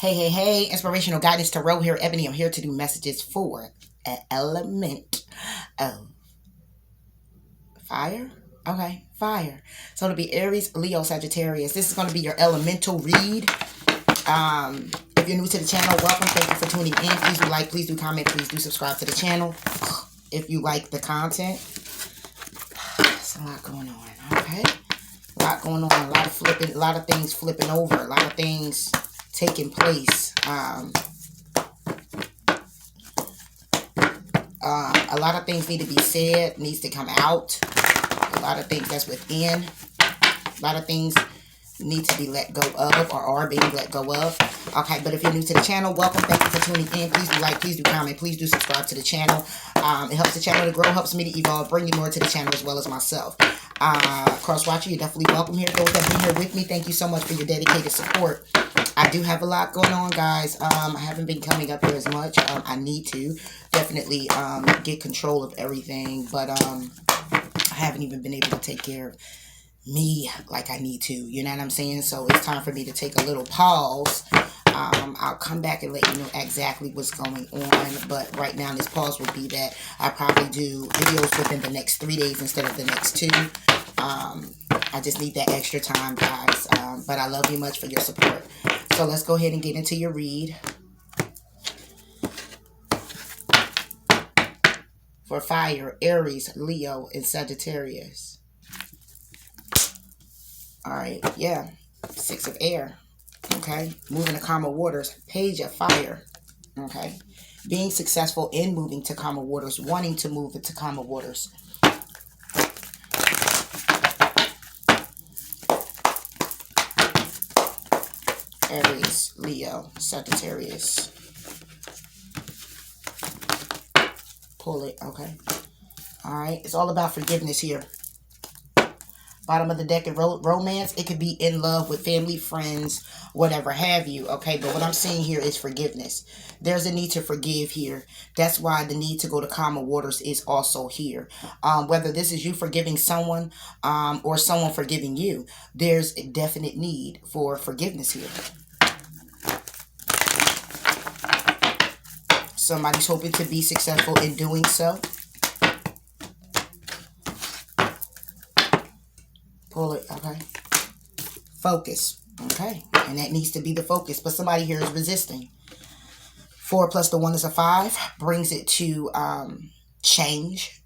Hey, hey, hey, inspirational guidance tarot here, Ebony. I'm here to do messages for an element of fire. Okay, fire. So it'll be Aries, Leo, Sagittarius. This is going to be your elemental read. If you're new to the channel, welcome. Thank you for tuning in. Please do like, please do comment, please do subscribe to the channel. If you like the content, there's a lot going on, okay? A lot going on, a lot of flipping, a lot of things flipping over, a lot of things taking place. A lot of things need to be said, needs to come out. A lot of things that's within. A lot of things need to be let go of or are being let go of. Okay, but if you're new to the channel, welcome. Thank you for tuning in. Please do like, please do comment, please do subscribe to the channel. It helps the channel to grow, helps me to evolve, bring you more to the channel as well as myself. Cross-watcher, you're definitely welcome here. Those that have been here with me, thank you so much for your dedicated support. I do have a lot going on, guys. I haven't been coming up here as much. I need to definitely get control of everything, but I haven't even been able to take care of me like I need to. You know what I'm saying? So it's time for me to take a little pause. I'll come back and let you know exactly what's going on. But right now, this pause will be that I probably do videos within the next 3 days instead of the next 2. I just need that extra time, guys. But I love you much for your support. So let's go ahead and get into your read. For fire, Aries, Leo, and Sagittarius. Alright, yeah. 6 of air. Okay. Moving to calmer waters. Page of fire. Okay. Being successful in moving to calmer waters. Wanting to move into calmer waters. Aries, Leo, Sagittarius. Pull it, okay. Alright, it's all about forgiveness here. Bottom of the deck of romance, it could be in love with family, friends, whatever have you, okay? But what I'm seeing here is forgiveness. There's a need to forgive here. That's why the need to go to calmer waters is also here. Whether this is you forgiving someone or someone forgiving you, there's a definite need for forgiveness here. Somebody's hoping to be successful in doing so. Pull it, okay. Focus, okay. And that needs to be the focus. But somebody here is resisting. 4 plus the 1 is a 5. Brings it to change.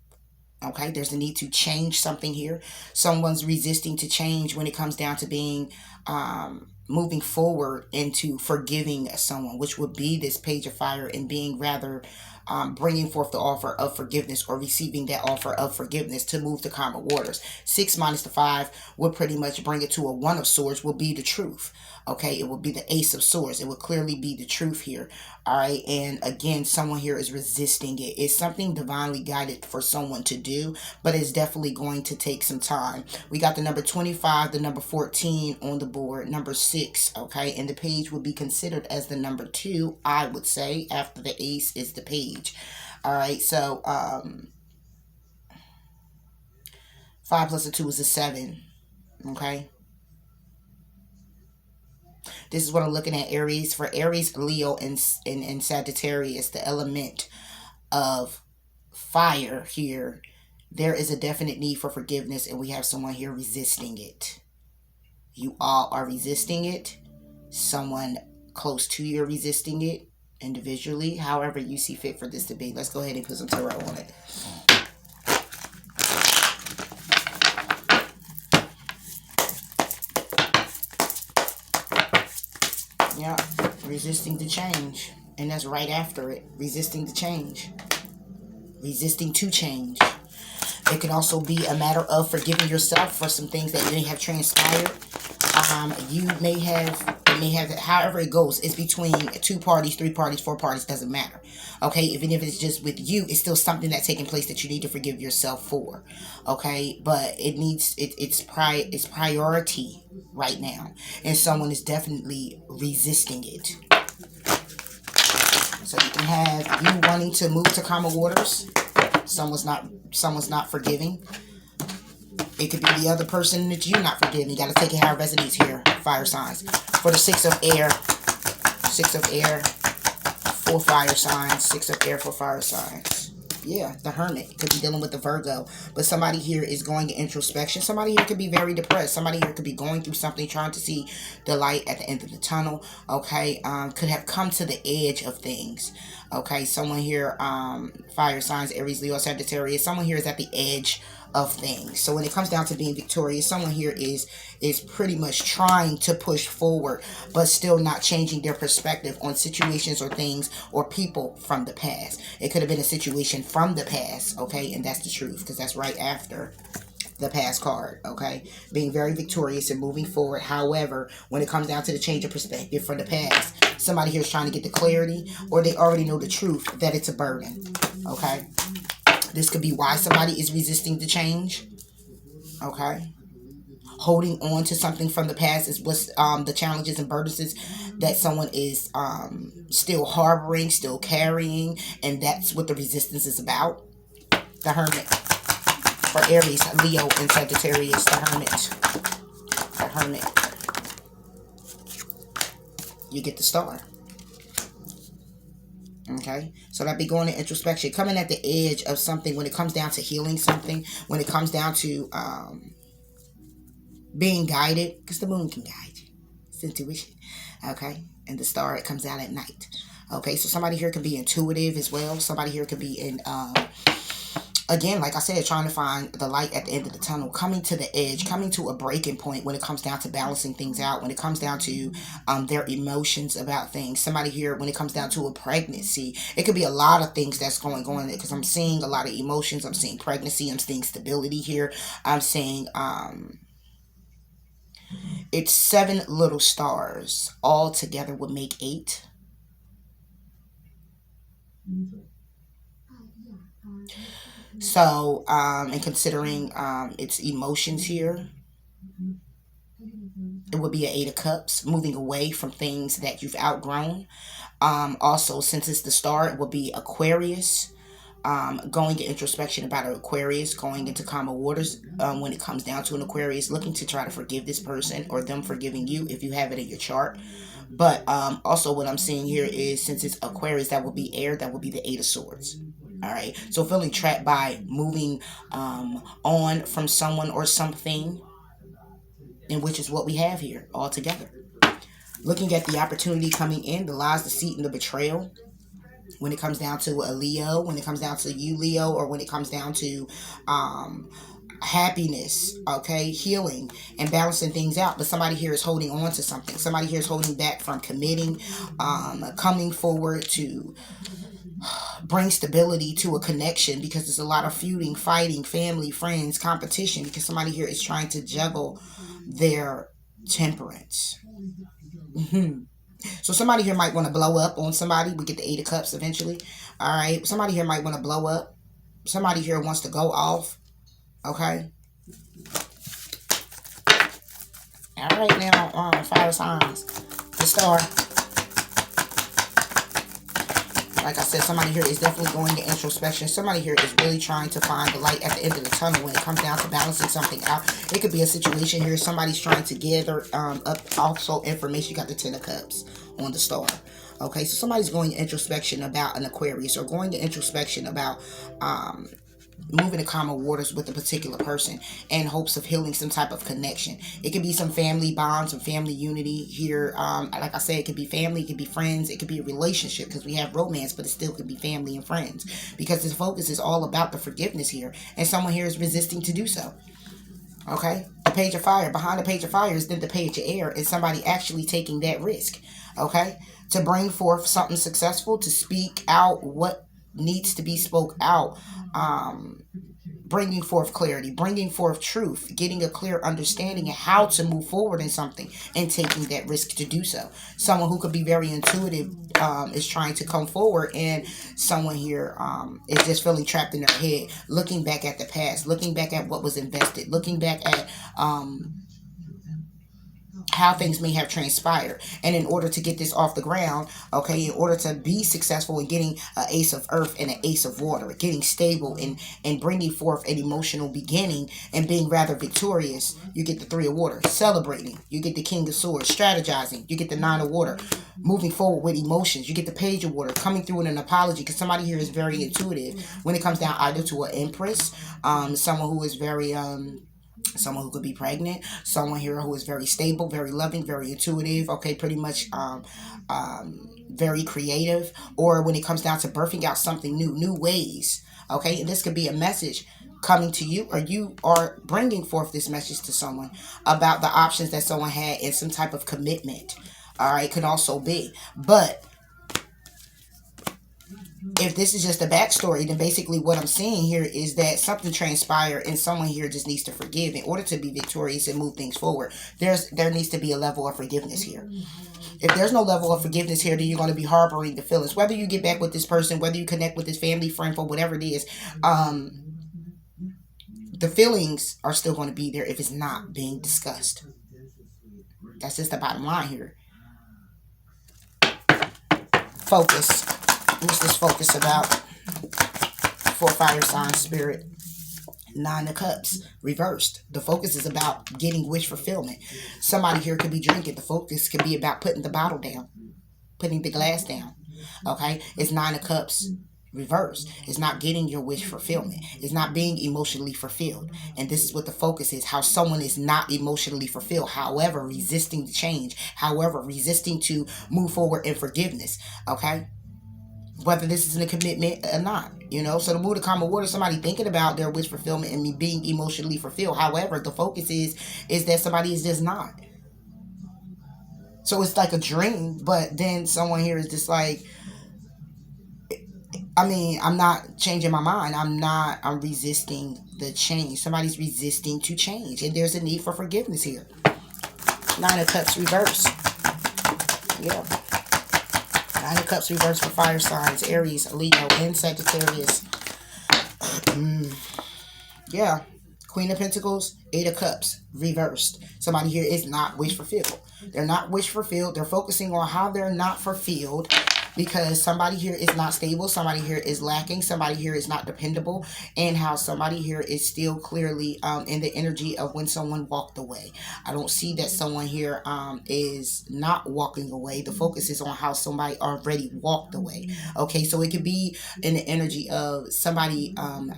Okay, there's a need to change something here. Someone's resisting to change when it comes down to being moving forward into forgiving someone, which would be this page of fire, and being rather bringing forth the offer of forgiveness or receiving that offer of forgiveness to move to calmer waters. 6 minus the 5 would pretty much bring it to a 1 of swords, will be the truth. Okay, it will be the ace of swords. It will clearly be the truth here. All right, and again, someone here is resisting it. It's something divinely guided for someone to do, but it's definitely going to take some time. We got the number 25, the number 14 on the board, number 6, okay, and the page would be considered as the number 2, I would say. After the ace is the page. All right, so 5 plus a 2 is a 7, okay. This is what I'm looking at, Aries. For Aries, Leo, and Sagittarius, the element of fire here, there is a definite need for forgiveness, and we have someone here resisting it. You all are resisting it. Someone close to you are resisting it individually, however you see fit for this to be. Let's go ahead and put some tarot on it. Yeah, resisting the change. And that's right after it. Resisting the change. Resisting to change. It could also be a matter of forgiving yourself for some things that may have transpired. You may have, however it goes, it's between 2 parties, 3 parties, 4 parties, doesn't matter. Okay, even if it's just with you, it's still something that's taking place that you need to forgive yourself for. Okay, but it needs, it's priority right now, and someone is definitely resisting it. So you can have you wanting to move to calmer waters. Someone's not forgiving. It could be the other person that you're not forgiving. You got to take it how it resonates here, fire signs. For the 6 of air, 6 of air for fire signs. 6 of air for fire signs. Yeah, the Hermit could be dealing with the Virgo. But somebody here is going to introspection. Somebody here could be very depressed. Somebody here could be going through something, trying to see the light at the end of the tunnel. Okay, could have come to the edge of things. Okay, someone here, fire signs, Aries, Leo, Sagittarius. Someone here is at the edge of things. So when it comes down to being victorious, someone here is pretty much trying to push forward, but still not changing their perspective on situations or things or people from the past. It could have been a situation from the past, okay, and that's the truth, because that's right after the past card, okay? Being very victorious and moving forward. However, when it comes down to the change of perspective from the past, somebody here is trying to get the clarity, or they already know the truth that it's a burden, okay? This could be why somebody is resisting the change, okay? Holding on to something from the past is what's the challenges and burdens that someone is still harboring, still carrying, and that's what the resistance is about. The Hermit. For Aries, Leo, and Sagittarius, the Hermit. The Hermit. You get the Star. Okay, so that be going to introspection, coming at the edge of something when it comes down to healing something, when it comes down to being guided, because the moon can guide you. It's intuition, okay? And the Star, it comes out at night. Okay, so somebody here can be intuitive as well. Somebody here could be in, again, like I said, trying to find the light at the end of the tunnel, coming to the edge, coming to a breaking point when it comes down to balancing things out, when it comes down to their emotions about things. Somebody here, when it comes down to a pregnancy, it could be a lot of things that's going on, because I'm seeing a lot of emotions. I'm seeing pregnancy. I'm seeing stability here. I'm seeing it's 7 little stars. All together would make 8. So, and considering its emotions here, it would be an 8 of Cups, moving away from things that you've outgrown. Also, since it's the Star, it would be Aquarius. Going into introspection about an Aquarius, going into calmer waters when it comes down to an Aquarius, looking to try to forgive this person or them forgiving you if you have it in your chart. But also what I'm seeing here is, since it's Aquarius, that will be air, that will be the 8 of Swords. All right, so feeling trapped by moving on from someone or something, in which is what we have here all together. Looking at the opportunity coming in, the lies, deceit, and the betrayal. When it comes down to a Leo, when it comes down to you, Leo, or when it comes down to happiness, okay, healing and balancing things out. But somebody here is holding on to something. Somebody here is holding back from committing, coming forward to bring stability to a connection, because there's a lot of feuding, fighting, family, friends, competition, because somebody here is trying to juggle their temperance. So somebody here might want to blow up on somebody. We get the 8 of Cups eventually. All right. Somebody here might want to blow up. Somebody here wants to go off. Okay. All right, now, fire signs. The Star. Like I said, somebody here is definitely going to introspection. Somebody here is really trying to find the light at the end of the tunnel when it comes down to balancing something out. It could be a situation here. Somebody's trying to gather up also information. You got the 10 of Cups on the Star. Okay, so somebody's going to introspection about an Aquarius, or going to introspection about moving to calmer waters with a particular person in hopes of healing some type of connection. It could be some family bonds, some family unity here. Like I said, it could be family, it could be friends, it could be a relationship, because we have romance, but it still could be family and friends, because this focus is all about the forgiveness here, and someone here is resisting to do so. Okay, the Page of Fire. Behind the Page of Fire is then the Page of Air, and somebody actually taking that risk, okay, to bring forth something successful, to speak out what needs to be spoke out, bringing forth clarity, bringing forth truth, getting a clear understanding of how to move forward in something, and taking that risk to do so. Someone who could be very intuitive is trying to come forward, and someone here is just feeling trapped in their head, looking back at the past, looking back at what was invested, looking back at how things may have transpired. And in order to get this off the ground, okay, in order to be successful in getting an Ace of Earth and an Ace of Water, getting stable and bringing forth an emotional beginning and being rather victorious, you get the 3 of Water. Celebrating, you get the King of Swords. Strategizing, you get the 9 of Water. moving forward with emotions. You get the Page of Water coming through in an apology, because somebody here is very intuitive when it comes down either to an Empress, someone who is very someone who could be pregnant, someone here who is very stable, very loving, very intuitive, okay, pretty much very creative, or when it comes down to birthing out something new ways, okay. And this could be a message coming to you, or you are bringing forth this message to someone about the options that someone had in some type of commitment. All right, could also be. But if this is just a backstory, then basically what I'm seeing here is that something transpired and someone here just needs to forgive in order to be victorious and move things forward. There needs to be a level of forgiveness here. If there's no level of forgiveness here, then you're going to be harboring the feelings. Whether you get back with this person, whether you connect with this family, friend, for whatever it is, the feelings are still going to be there if it's not being discussed. That's just the bottom line here. Focus. What's this focus about? For fire sign spirit. 9 of Cups reversed. The focus is about getting wish fulfillment. Somebody here could be drinking. The focus could be about putting the bottle down, putting the glass down. Okay, it's 9 of Cups reversed. It's not getting your wish fulfillment. It's not being emotionally fulfilled. And this is what the focus is, how someone is not emotionally fulfilled, however resisting the change, however resisting to move forward in forgiveness. Okay, whether this is in a commitment or not, you know. So the Moon of Common Water, somebody thinking about their wish fulfillment and being emotionally fulfilled. However, the focus is that somebody is just not. So it's like a dream, but then someone here is just like, I mean, I'm not changing my mind. I'm resisting the change. Somebody's resisting to change. And there's a need for forgiveness here. 9 of Cups reverse. Yeah. 9 of Cups reverse for fire signs. Aries, Leo, and Sagittarius. Yeah. Queen of Pentacles, 8 of Cups reversed. Somebody here is not wish fulfilled. They're not wish fulfilled. They're focusing on how they're not fulfilled, because somebody here is not stable, somebody here is lacking, somebody here is not dependable, and how somebody here is still clearly in the energy of when someone walked away. I don't see that someone here is not walking away. The focus is on how somebody already walked away. Okay, so it could be in the energy of somebody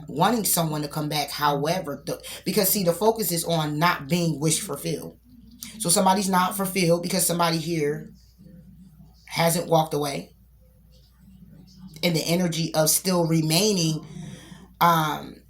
wanting someone to come back. However, because see, the focus is on not being wish fulfilled. So somebody's not fulfilled because somebody here hasn't walked away. In the energy of still remaining,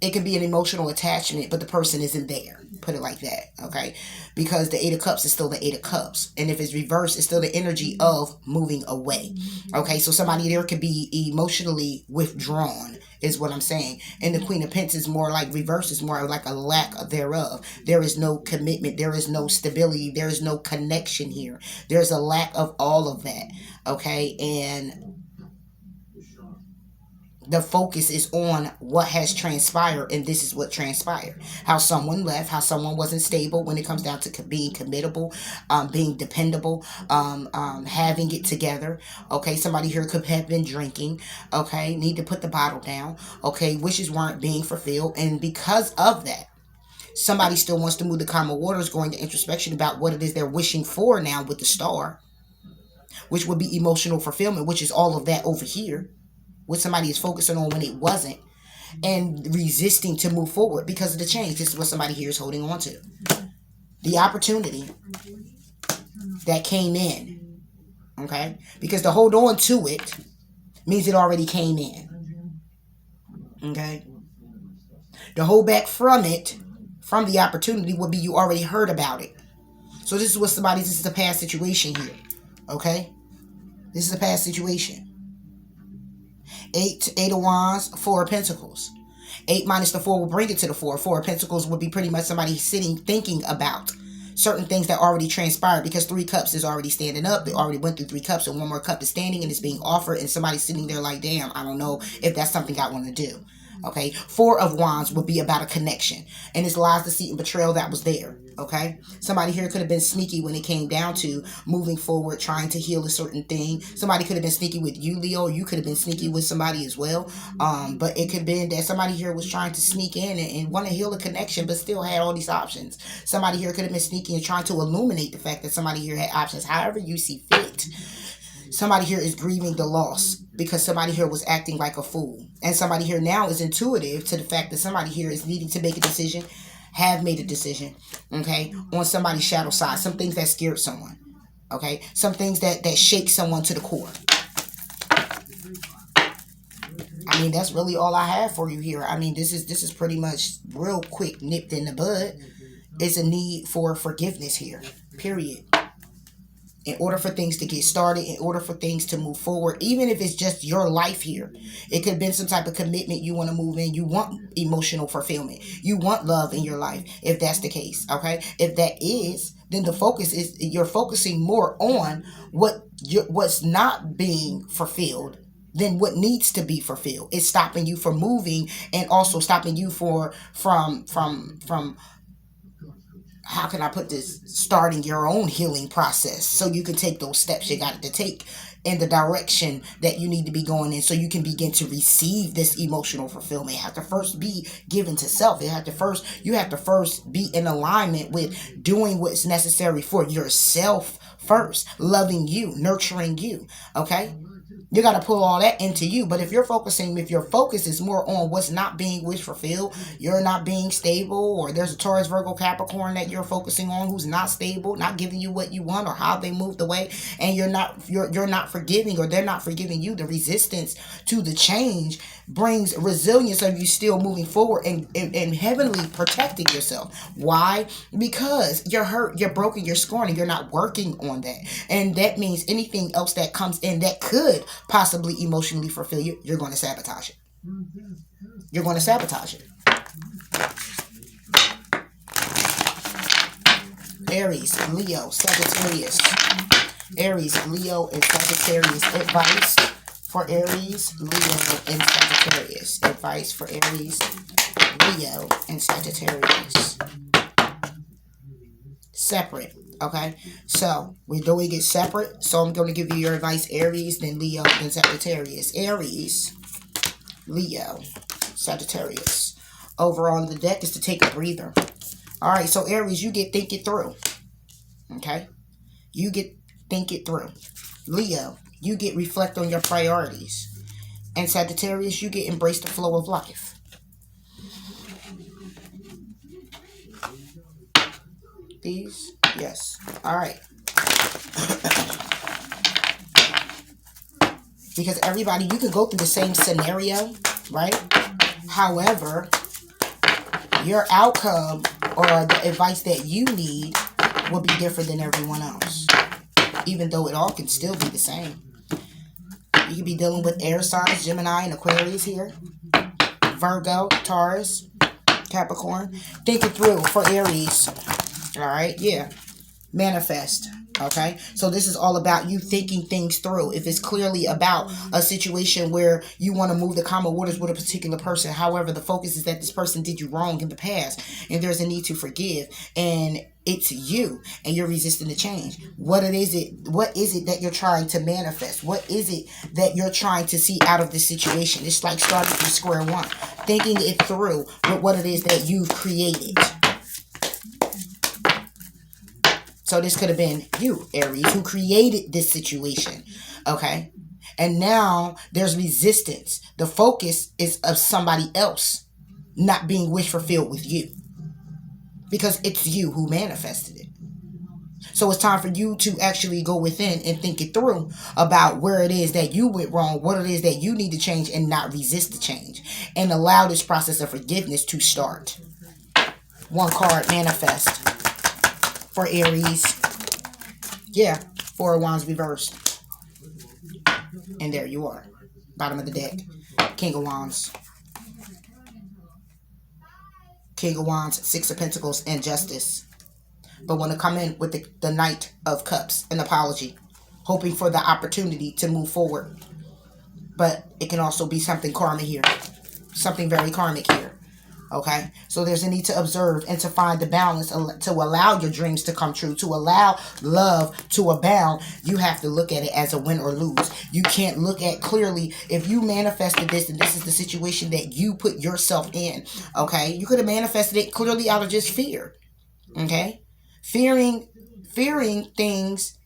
it can be an emotional attachment, but the person isn't there. Put it like that, okay? Because the 8 of Cups is still the 8 of Cups. And if it's reversed, it's still the energy of moving away. Okay, so somebody there could be emotionally withdrawn, is what I'm saying. And the Queen of Pentacles is more like reverse, is more like a lack thereof. There is no commitment. There is no stability. There is no connection here. There's a lack of all of that, okay? And the focus is on what has transpired, and this is what transpired. How someone left, how someone wasn't stable when it comes down to being committable, being dependable, having it together. Okay, somebody here could have been drinking. Okay, need to put the bottle down. Okay, wishes weren't being fulfilled, and because of that, somebody still wants to move the common waters, going to introspection about what it is they're wishing for now with the Star, which would be emotional fulfillment, which is all of that over here. What somebody is focusing on when it wasn't, and resisting to move forward because of the change. This is what somebody here is holding on to. The opportunity that came in, okay? Because to hold on to it means it already came in, okay? To hold back from it, from the opportunity, would be you already heard about it. So this is what this is a past situation here, okay? This is a past situation. 8 of Wands, 4 of Pentacles. 8 minus the 4 will bring it to the 4. 4 of Pentacles would be pretty much somebody sitting thinking about certain things that already transpired, because 3 cups is already standing up. They already went through 3 cups, and 1 more cup is standing and it's being offered, and somebody's sitting there like, damn, I don't know if that's something I want to do. Okay, 4 of Wands would be about a connection, and it's lies, deceit, and betrayal that was there. Okay, somebody here could have been sneaky when it came down to moving forward, trying to heal a certain thing. Somebody could have been sneaky with you, Leo. You could have been sneaky with somebody as well. But it could have been that somebody here was trying to sneak in and want to heal a connection, but still had all these options. Somebody here could have been sneaky and trying to illuminate the fact that somebody here had options. However you see fit. Somebody here is grieving the loss because somebody here was acting like a fool. And somebody here now is intuitive to the fact that somebody here is needing to make a decision, have made a decision, okay, on somebody's shadow side. Some things that scared someone, okay? Some things that shake someone to the core. I mean, that's really all I have for you here. I mean, this is pretty much real quick, nipped in the bud. It's a need for forgiveness here, period. In order for things to get started, in order for things to move forward, even if it's just your life here. It could have been some type of commitment you want to move in. You want emotional fulfillment. You want love in your life, if that's the case, okay? If that is, then the focus is you're focusing more on what's not being fulfilled than what needs to be fulfilled. It's stopping you from moving and also stopping you from how can I put this, starting your own healing process so you can take those steps you got to take in the direction that you need to be going in so you can begin to receive this emotional fulfillment. It has to first be given to self. You have to first be in alignment with doing what's necessary for yourself first, loving you, nurturing you, okay? You got to pull all that into you. But if your focus is more on what's not being wish fulfilled, you're not being stable, or there's a Taurus, Virgo, Capricorn that you're focusing on who's not stable, not giving you what you want or how they moved away, and you're not forgiving, or they're not forgiving you, the resistance to the change brings resilience of you still moving forward and heavenly protecting yourself. Why? Because you're hurt, you're broken, you're scorned, and you're not working on that. And that means anything else that comes in that could possibly emotionally fulfill you, you're going to sabotage it. You're going to sabotage it. Aries, Leo, Sagittarius. Aries, Leo, and Sagittarius. Advice for Aries, Leo, and Sagittarius. Advice for Aries, Leo, and Sagittarius. Separate. Okay, so we're doing it separate. So I'm going to give you your advice, Aries, then Leo, then Sagittarius. Aries, Leo, Sagittarius. Overall on the deck is to take a breather. All right, so Aries, you get think it through. Okay, you get think it through. Leo, you get reflect on your priorities. And Sagittarius, you get embrace the flow of life. These, yes. All right. Because everybody, you can go through the same scenario, right? However, your outcome or the advice that you need will be different than everyone else. Even though it all can still be the same. You could be dealing with air signs, Gemini and Aquarius here. Virgo, Taurus, Capricorn. Think it through for Aries. All right, yeah. Manifest. Okay, so this is all about you thinking things through. If it's clearly about a situation where you want to move the calmer waters with a particular person, however, the focus is that this person did you wrong in the past and there's a need to forgive, and it's you and you're resisting the change. What is it that you're trying to manifest? What is it that you're trying to see out of this situation? It's like starting from square one, thinking it through with what it is that you've created. So this could have been you, Aries, who created this situation, okay? And now there's resistance. The focus is of somebody else not being wish fulfilled with you because it's you who manifested it. So it's time for you to actually go within and think it through about where it is that you went wrong, what it is that you need to change, and not resist the change, and allow this process of forgiveness to start. One card, manifest. For Aries, yeah, Four of Wands reversed. And there you are. Bottom of the deck. King of Wands. King of Wands, Six of Pentacles, and Justice. But want to come in with the Knight of Cups, an apology. Hoping for the opportunity to move forward. But it can also be something karmic here. Something very karmic here. Okay, so there's a need to observe and to find the balance to allow your dreams to come true, to allow love to abound. You have to look at it as a win or lose. You can't look at clearly if you manifested this and this is the situation that you put yourself in. Okay, you could have manifested it clearly out of just fear. Okay, fearing things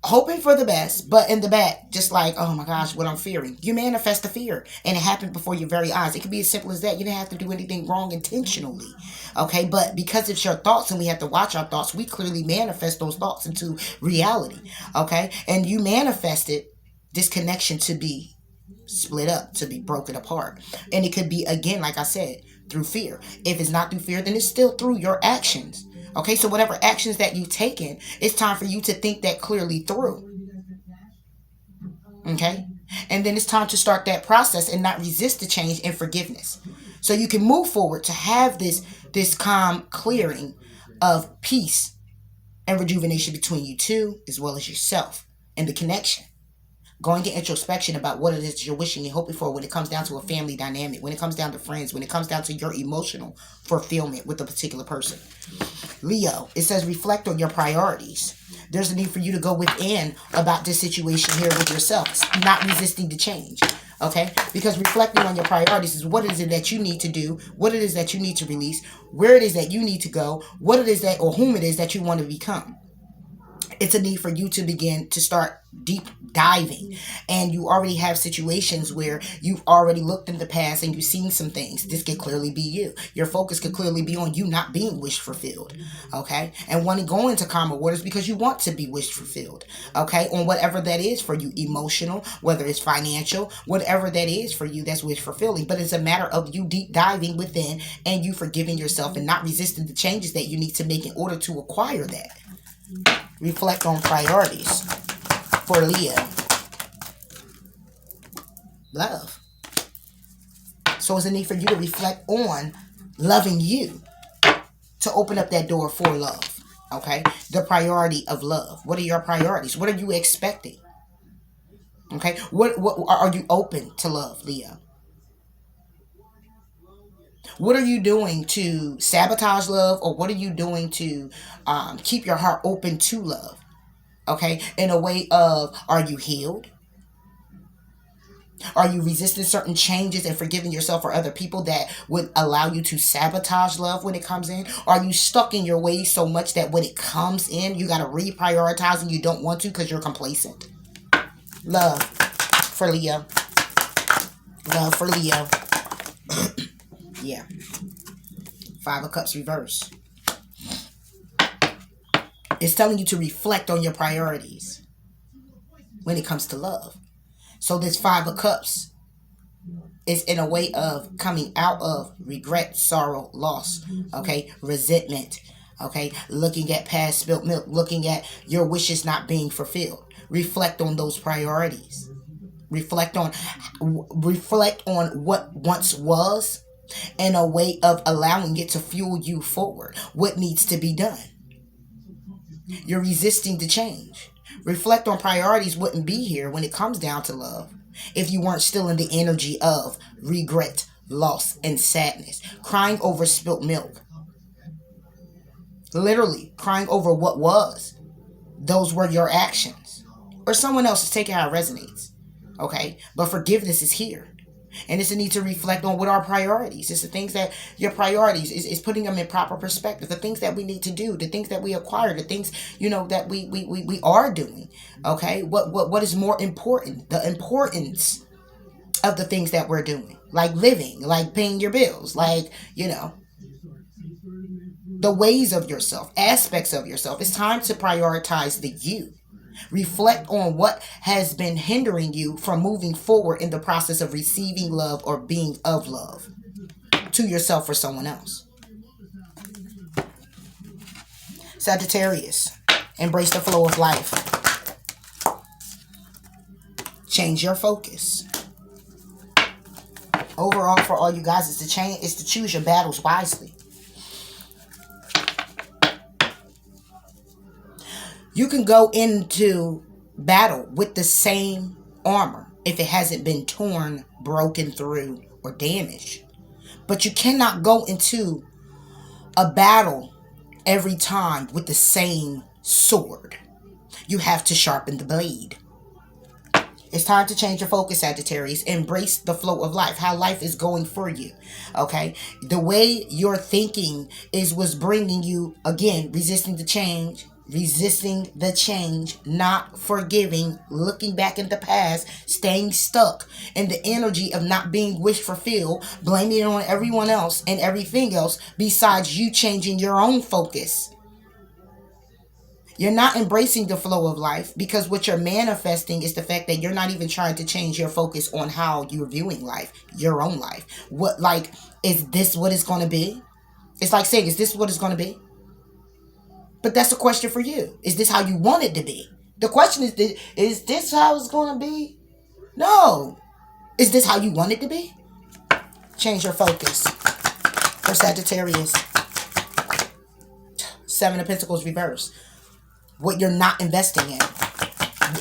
hoping for the best, but in the back, just like, oh my gosh, what I'm fearing. You manifest the fear, and it happened before your very eyes. It can be as simple as that. You didn't have to do anything wrong intentionally, okay? But because it's your thoughts, and we have to watch our thoughts, we clearly manifest those thoughts into reality, okay? And you manifested this connection to be split up, to be broken apart. And it could be, again, like I said, through fear. If it's not through fear, then it's still through your actions. Okay, so whatever actions that you've taken, it's time for you to think that clearly through. Okay, and then it's time to start that process and not resist the change and forgiveness. So you can move forward to have this calm clearing of peace and rejuvenation between you two, as well as yourself and the connection. Going to introspection about what it is you're wishing and hoping for when it comes down to a family dynamic, when it comes down to friends, when it comes down to your emotional fulfillment with a particular person. Leo, it says reflect on your priorities. There's a need for you to go within about this situation here with yourself, not resisting the change. Okay? Because reflecting on your priorities is what is it that you need to do, what it is that you need to release, where it is that you need to go, what it is that, or whom it is that you want to become. It's a need for you to begin to start deep diving, and you already have situations where you've already looked in the past and you've seen some things. This could clearly be you. Your focus could clearly be on you not being wish fulfilled, okay, and wanting to go into calmer waters because you want to be wish fulfilled, okay, on whatever that is for you, emotional, whether it's financial, whatever that is for you, that's wish fulfilling. But it's a matter of you deep diving within and you forgiving yourself and not resisting the changes that you need to make in order to acquire that. Reflect on priorities for Leo. Love. So it's a need for you to reflect on loving you, to open up that door for love. Okay? The priority of love. What are your priorities? What are you expecting? Okay? What are you open to love, Leo? What are you doing to sabotage love, or what are you doing to keep your heart open to love? Okay, in a way of, are you healed? Are you resisting certain changes and forgiving yourself or other people that would allow you to sabotage love when it comes in? Are you stuck in your ways so much that when it comes in, you got to reprioritize and you don't want to because you're complacent? Love for Leo. Love for Leo. Yeah. 5 of Cups reverse. It's telling you to reflect on your priorities when it comes to love. So this 5 of Cups is in a way of coming out of regret, sorrow, loss, okay, resentment, okay, looking at past spilt milk, looking at your wishes not being fulfilled. Reflect on those priorities. Reflect on what once was, in a way of allowing it to fuel you forward. What needs to be done? You're resisting the change. Reflect on priorities wouldn't be here when it comes down to love if you weren't still in the energy of regret, loss, and sadness. Crying over spilt milk. Literally, crying over what was. Those were your actions. Or someone else is taking how it resonates. Okay? But forgiveness is here. And it's a need to reflect on what our priorities. It's the things that your priorities is putting them in proper perspective. The things that we need to do, the things that we acquire, the things, that we are doing. Okay? What is more important? The importance of the things that we're doing. Like living, like paying your bills, like, the ways of yourself, aspects of yourself. It's time to prioritize the you. Reflect on what has been hindering you from moving forward in the process of receiving love or being of love to yourself or someone else. Sagittarius, embrace the flow of life. Change your focus. Overall, for all you guys, is to choose your battles wisely. You can go into battle with the same armor if it hasn't been torn, broken through, or damaged. But you cannot go into a battle every time with the same sword. You have to sharpen the blade. It's time to change your focus, Sagittarius. Embrace the flow of life, how life is going for you. Okay? The way you're thinking was bringing you, again, resisting the change, resisting the change, not forgiving, looking back in the past, staying stuck in the energy of not being wish fulfilled, blaming it on everyone else and everything else besides you changing your own focus. You're not embracing the flow of life because what you're manifesting is the fact that you're not even trying to change your focus on how you're viewing life, your own life. What, like, is this what it's going to be? It's like saying, is this what it's going to be? But that's a question for you. Is this how you want it to be? The question is this how it's going to be? No. Is this how you want it to be? Change your focus. For Sagittarius, 7 of Pentacles reversed. What you're not investing in.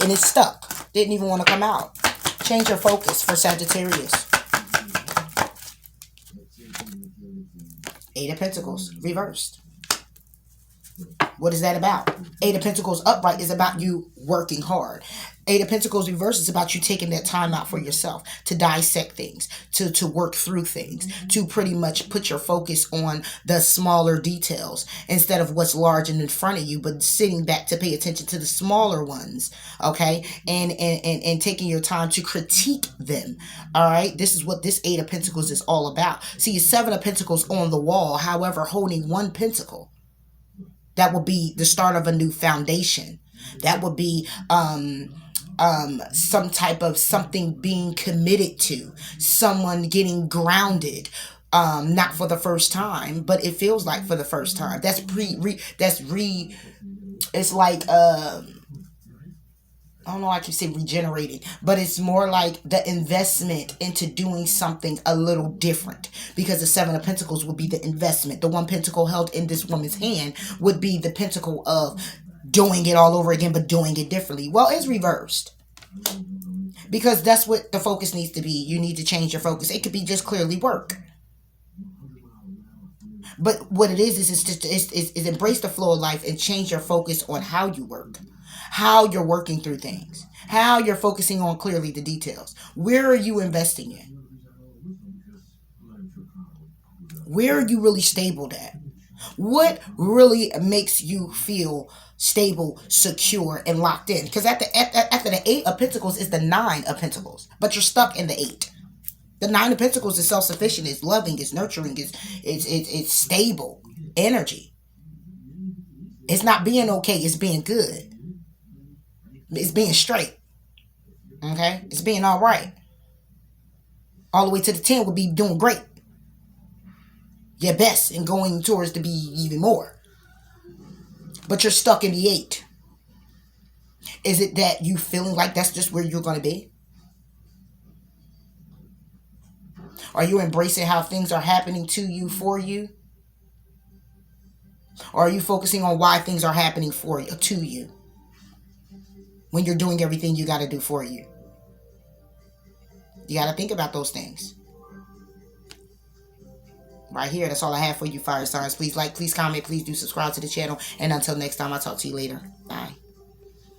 And it's stuck. Didn't even want to come out. Change your focus for Sagittarius. 8 of Pentacles reversed. What is that about? 8 of Pentacles upright is about you working hard. 8 of Pentacles reverse is about you taking that time out for yourself to dissect things, to work through things, to pretty much put your focus on the smaller details instead of what's large and in front of you, but sitting back to pay attention to the smaller ones, okay? And taking your time to critique them, all right? This is what this 8 of Pentacles is all about. See, 7 of Pentacles on the wall, however, holding 1 pentacle. That would be the start of a new foundation. That would be some type of something being committed to, someone getting grounded, not for the first time, but it feels like for the first time. It's like I don't know, I keep saying regenerating, but it's more like the investment into doing something a little different, because the 7 of Pentacles would be the investment. The 1 pentacle held in this woman's hand would be the pentacle of doing it all over again, but doing it differently. Well, it's reversed, because that's what the focus needs to be. You need to change your focus. It could be just clearly work. But what it is embrace the flow of life and change your focus on how you work, how you're working through things, how you're focusing on clearly the details. Where are you investing in? Where are you really stable at? What really makes you feel stable, secure, and locked in? Because after the 8 of Pentacles is the 9 of Pentacles, but you're stuck in the 8. The 9 of Pentacles is self-sufficient, it's loving, it's nurturing, it's stable energy. It's not being okay, it's being good. It's being straight. Okay? It's being all right. All the way to the 10 would be doing great. Your best and going towards to be even more. But you're stuck in the 8. Is it that you feeling like that's just where you're going to be? Are you embracing how things are happening to you, for you? Or are you focusing on why things are happening for you, to you, when you're doing everything you got to do for you? You got to think about those things. Right here, that's all I have for you, fire signs. Please like, please comment, please do subscribe to the channel. And until next time, I'll talk to you later. Bye.